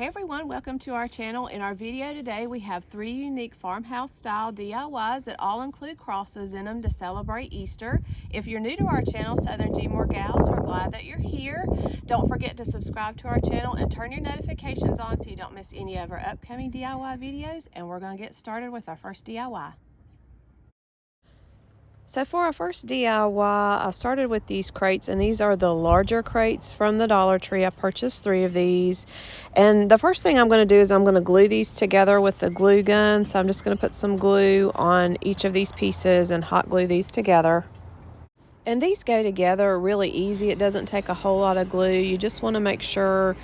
Hey everyone, welcome to our channel. In our video today we have 3 unique farmhouse style DIYs that all include crosses in them to celebrate Easter. If you're new to our channel, Southerngmoregals, we're glad that you're here. Don't forget to subscribe to our channel and turn your notifications on so you don't miss any of our upcoming DIY videos. And we're going to get started with our first DIY. So for our first DIY, I started with these crates, and these are the larger crates from the Dollartree. I purchased 3 of these. And the first thing I'm going to do is I'm going to glue these together with the glue gun. So I'm just going to put some glue on each of these pieces and hot glue these together. And these go together really easy. It doesn't take a whole lot of glue. You just want to make sure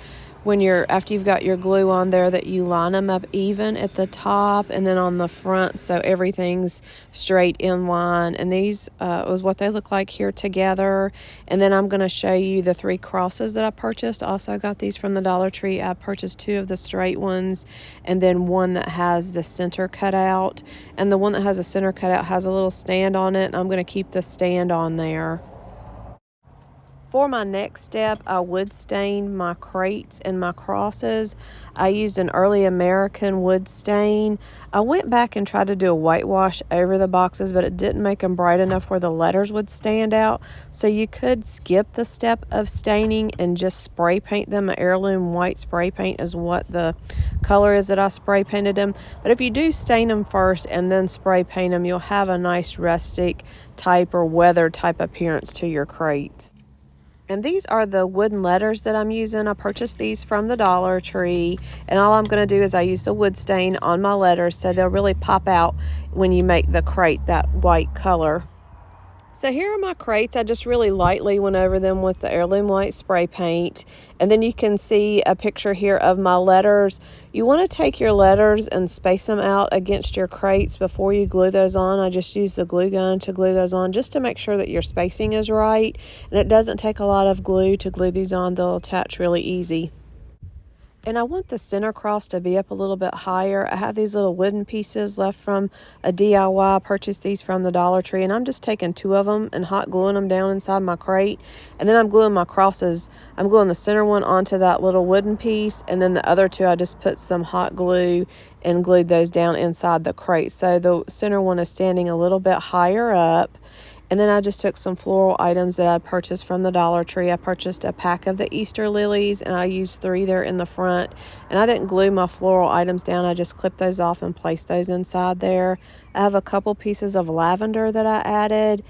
after you've got your glue on there that you line them up even at the top and then on the front so everything's straight in line. And these was what they look like here together. And then I'm going to show you the 3 crosses that I purchased. Also got these from the Dollar Tree. I purchased 2 of the straight ones and then one that has the center cut out. And the one that has a center cut out has a little stand on it, and I'm going to keep the stand on there. For my next step, I wood stained my crates and my crosses. I used an early American wood stain. I went back and tried to do a whitewash over the boxes, but it didn't make them bright enough where the letters would stand out. So you could skip the step of staining and just spray paint them. An heirloom white spray paint is what the color is that I spray painted them. But if you do stain them first and then spray paint them, you'll have a nice rustic type or weathered type appearance to your crates. And these are the wooden letters that I'm using. I purchased these from the Dollar Tree. And all I'm going to do is I use the wood stain on my letters so they'll really pop out when you make the crate that white color. So here are my crates. I just really lightly went over them with the heirloom white spray paint. And then you can see a picture here of my letters. You want to take your letters and space them out against your crates before you glue those on. I just use the glue gun to glue those on just to make sure that your spacing is right. And it doesn't take a lot of glue to glue these on. They'll attach really easy. And I want the center cross to be up a little bit higher. I have these little wooden pieces left from a DIY. I purchased these from the Dollar Tree, and I'm just taking 2 of them and hot gluing them down inside my crate. And then I'm gluing my crosses. I'm gluing the center one onto that little wooden piece, and then the other 2 I just put some hot glue and glued those down inside the crate. So the center one is standing a little bit higher up. And then I just took some floral items that I purchased from the Dollar Tree. I purchased a pack of the Easter lilies, and I used 3 there in the front. And I didn't glue my floral items down. I just clipped those off and placed those inside there. I have a couple pieces of lavender that I added,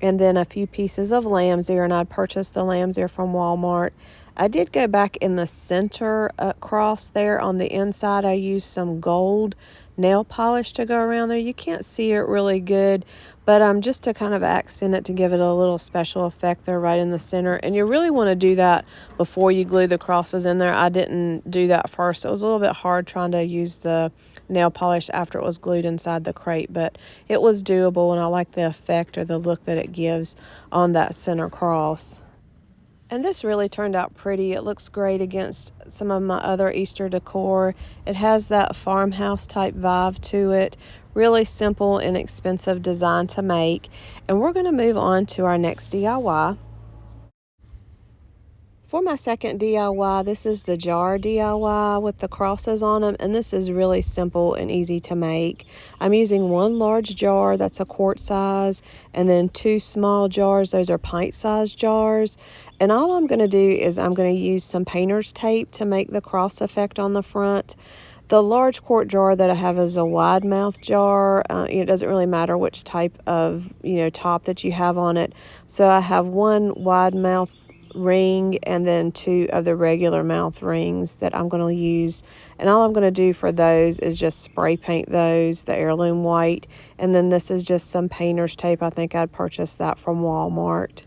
and then a few pieces of lamb's ear, and I purchased the lamb's ear from Walmart. I did go back in the center across there on the inside. I used some gold nail polish to go around there. You can't see it really good, but just to kind of accent it, to give it a little special effect there right in the center. And you really want to do that before you glue the crosses in there. I didn't do that first. It was a little bit hard trying to use the nail polish after it was glued inside the crate, but it was doable, and I like the effect or the look that it gives on that center cross. And this really turned out pretty. It looks great against some of my other Easter decor. It has that farmhouse type vibe to it. Really simple, inexpensive design to make. And we're going to move on to our next DIY. For my second DIY, this is the jar DIY with the crosses on them, and this is really simple and easy to make. I'm using 1 large jar, that's a quart size, and then 2 small jars, those are pint size jars. And all I'm going to do is I'm going to use some painter's tape to make the cross effect on the front. The large quart jar that I have is a wide mouth jar. It doesn't really matter which type of top that you have on it. So I have 1 wide mouth ring and then 2 of the regular mouth rings that I'm going to use. And all I'm going to do for those is just spray paint those, the heirloom white. And then this is just some painter's tape. I think I'd purchased that from Walmart.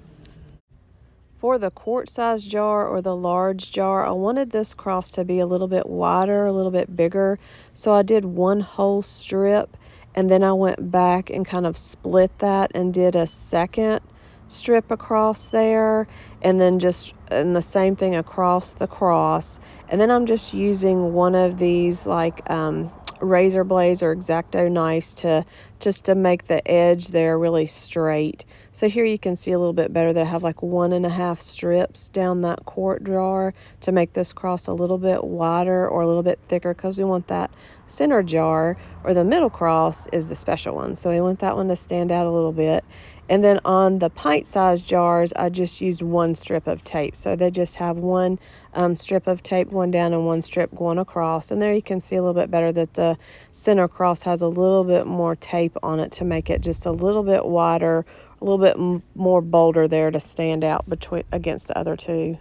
For the quart size jar or the large jar, I wanted this cross to be a little bit wider, a little bit bigger. So I did 1 whole strip, and then I went back and kind of split that and did a second strip across there, and then and the same thing across the cross. And then I'm just using one of these like razor blades or X-Acto knives to just to make the edge there really straight. So here you can see a little bit better that I have like 1.5 strips down that quart jar to make this cross a little bit wider or a little bit thicker, because we want that center jar, or the middle cross is the special one, so we want that one to stand out a little bit. And then on the pint size jars, I just used 1 strip of tape. So they just have 1 strip of tape going down and 1 strip going across. And there you can see a little bit better that the center cross has a little bit more tape on it to make it just a little bit wider, a little bit more bolder there to stand out against the other two.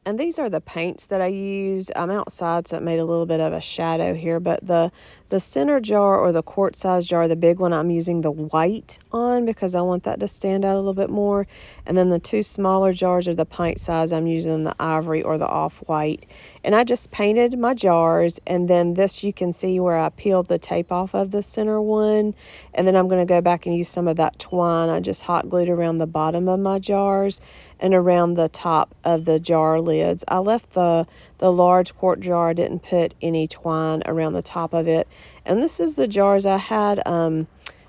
And these are the paints that I used. I'm outside, so it made a little bit of a shadow here. But the center jar, or the quart size jar, the big one, I'm using the white on because I want that to stand out a little bit more. And then the 2 smaller jars are the pint size. I'm using the ivory or the off-white. And I just painted my jars. And then this, you can see where I peeled the tape off of the center one. And then I'm going to go back and use some of that twine. I just hot glued around the bottom of my jars and around the top of the jar lids. I left the large quart jar. I didn't put any twine around the top of it. And this is the jars. I had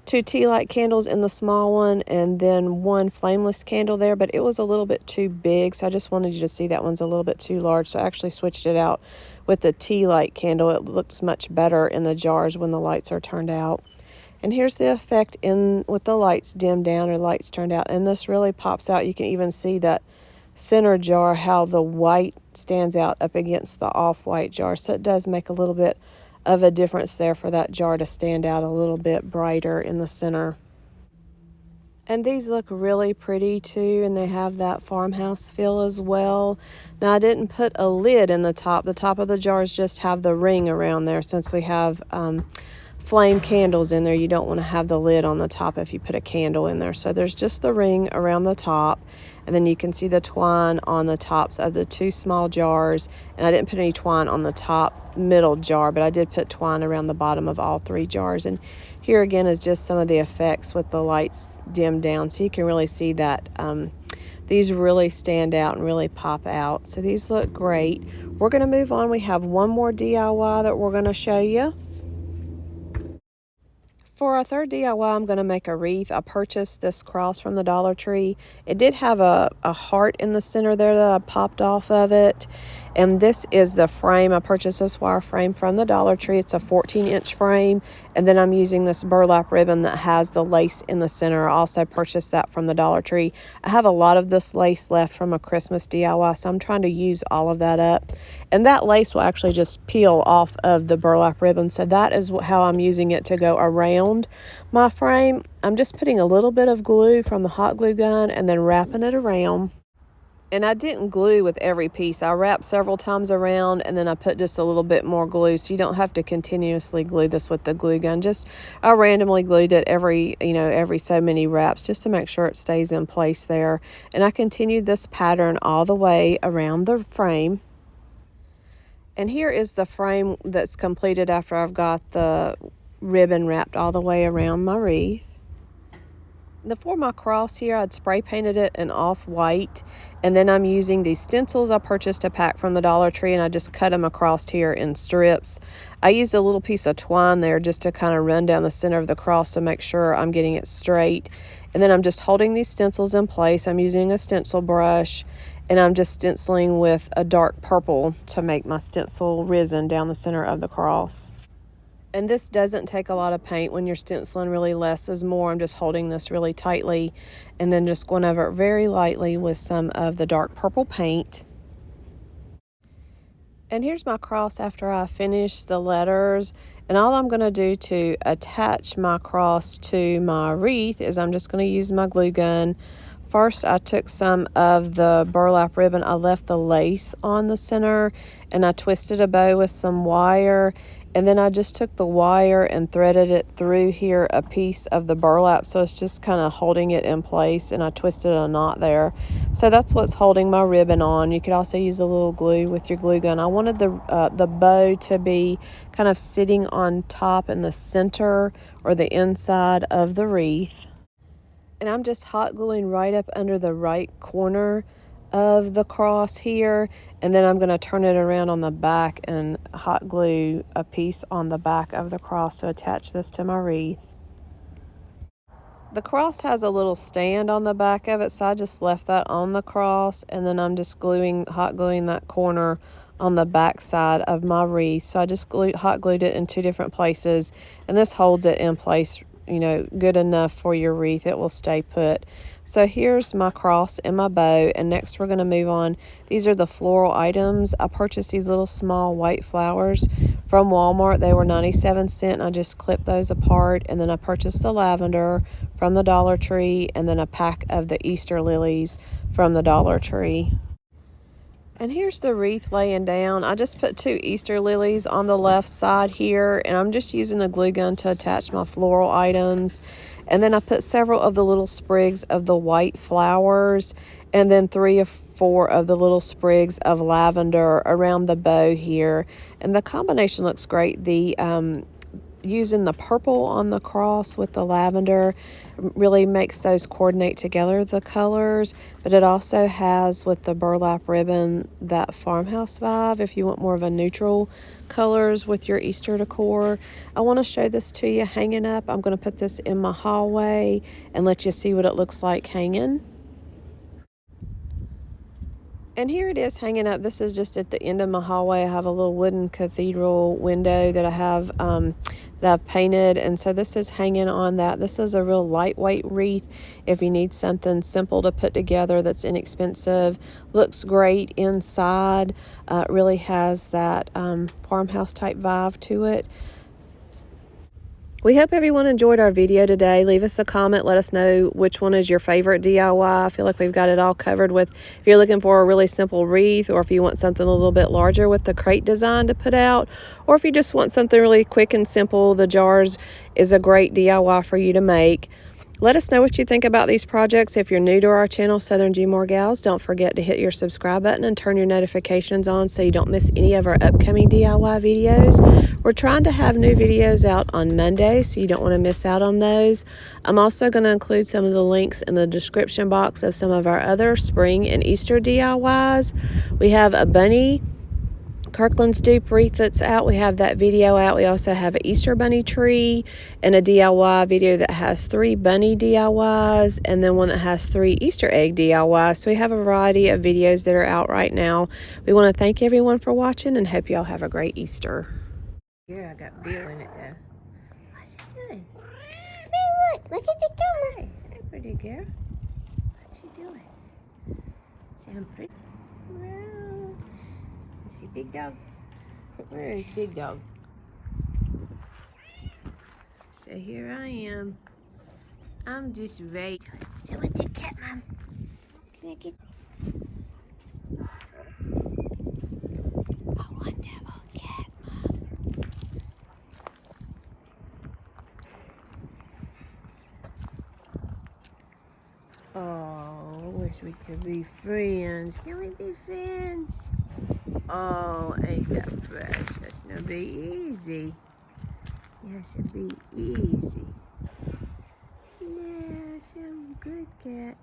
2 tea light candles in the small one, and then 1 flameless candle there, but it was a little bit too big, so I just wanted you to see that one's a little bit too large. So I actually switched it out with the tea light candle. It looks much better in the jars when the lights are turned out. And here's the effect with the lights dimmed down or lights turned out. And this really pops out. You can even see that center jar, how the white stands out up against the off-white jar. So it does make a little bit of a difference there for that jar to stand out a little bit brighter in the center. And these look really pretty too, and they have that farmhouse feel as well. Now, I didn't put a lid in the top. The top of the jars just have the ring around there. Since we have flame candles in there, you don't want to have the lid on the top if you put a candle in there. So there's just the ring around the top, and then you can see the twine on the tops of the 2 small jars. And I didn't put any twine on the top middle jar, but I did put twine around the bottom of all 3 jars. And here again is just some of the effects with the lights dimmed down, so you can really see that these really stand out and really pop out. So these look great. We're going to move on. We have one more DIY that we're going to show you. For our third DIY, I'm going to make a wreath. I purchased this cross from the Dollartree. It did have a heart in the center there that I popped off of it. And this is the frame. I purchased this wire frame from the Dollartree. It's a 14-inch frame. And then I'm using this burlap ribbon that has the lace in the center. I also purchased that from the Dollar Tree. I have a lot of this lace left from a Christmas DIY, so I'm trying to use all of that up. And that lace will actually just peel off of the burlap ribbon. So that is how I'm using it to go around my frame. I'm just putting a little bit of glue from the hot glue gun and then wrapping it around. And I didn't glue with every piece. I wrapped several times around, and then I put just a little bit more glue, so you don't have to continuously glue this with the glue gun. I randomly glued it every so many wraps just to make sure it stays in place there. And I continued this pattern all the way around the frame. And here is the frame that's completed after I've got the ribbon wrapped all the way around my wreath. For my cross here, I'd spray painted it in off-white, and then I'm using these stencils. I purchased a pack from the Dollar Tree, and I just cut them across here in strips. I used a little piece of twine there just to kind of run down the center of the cross to make sure I'm getting it straight. And then I'm just holding these stencils in place. I'm using a stencil brush, and I'm just stenciling with a dark purple to make my stencil risen down the center of the cross. And this doesn't take a lot of paint. When you're stenciling, really less is more. I'm just holding this really tightly and then just going over it very lightly with some of the dark purple paint. And here's my cross after I finish the letters. And all I'm going to do to attach my cross to my wreath is I'm just going to use my glue gun. First, I took some of the burlap ribbon. I left the lace on the center, and I twisted a bow with some wire. And then I just took the wire and threaded it through here a piece of the burlap, so it's just kind of holding it in place, and I twisted a knot there. So that's what's holding my ribbon on. You could also use a little glue with your glue gun. I wanted the bow to be kind of sitting on top in the center or the inside of the wreath. And I'm just hot gluing right up under the right corner of the cross here, and then I'm going to turn it around on the back and hot glue a piece on the back of the cross to attach this to my wreath. The cross has a little stand on the back of it, so I just left that on the cross, and then I'm just hot gluing that corner on the back side of my wreath. So I just hot glued it in two different places, and this holds it in place, you know, good enough for your wreath. It will stay put. So here's my cross and my bow, and next we're going to move on. These are the floral items. I purchased these little small white flowers from Walmart. They were 97 cents, and I just clipped those apart, and then I purchased the lavender from the Dollartree, and then a pack of the Easter lilies from the Dollartree. And here's the wreath laying down. I just put 2 Easter lilies on the left side here, and I'm just using a glue gun to attach my floral items. And then I put several of the little sprigs of the white flowers, and then 3 or 4 of the little sprigs of lavender around the bow here. And the combination looks great. Using the purple on the cross with the lavender really makes those coordinate together, the colors, but it also has, with the burlap ribbon, that farmhouse vibe if you want more of a neutral colors with your Easter decor. I want to show this to you hanging up. I'm going to put this in my hallway and let you see what it looks like hanging. And here it is hanging up. This is just at the end of my hallway. I have a little wooden cathedral window that I have that I've painted, and so this is hanging on that. This is a real lightweight wreath if you need something simple to put together that's inexpensive. Looks great inside. It really has that farmhouse type vibe to it. We hope everyone enjoyed our video today. Leave us a comment. Let us know which one is your favorite DIY. I feel like we've got it all covered with if you're looking for a really simple wreath, or if you want something a little bit larger with the crate design to put out, or if you just want something really quick and simple, the jars is a great DIY for you to make. Let us know what you think about these projects. If you're new to our channel, Southerngmoregals, don't forget to hit your subscribe button and turn your notifications on so you don't miss any of our upcoming DIY videos. We're trying to have new videos out on Monday, so you don't want to miss out on those. I'm also going to include some of the links in the description box of some of our other spring and Easter DIYs. We have a bunny Kirkland's dupe wreath that's out. We have that video out. We also have an Easter bunny tree and a DIY video that has 3 bunny DIYs, and then one that has 3 Easter egg DIYs. So we have a variety of videos that are out right now. We want to thank everyone for watching and hope y'all have a great Easter. Yeah, I got Bill in it though. What's he doing? Hey, look at the camera. Hey, pretty girl. What you doing? Sound pretty? Wow. You see Big Dog? Where is Big Dog? So here I am. I'm just ready. So with the cat, Mom. Can I get? I want that old cat, Mom. Oh, I wish we could be friends. Can we be friends? Oh, ain't that precious? No, be easy. Yes, it'd be easy. Yes, I'm a good cat.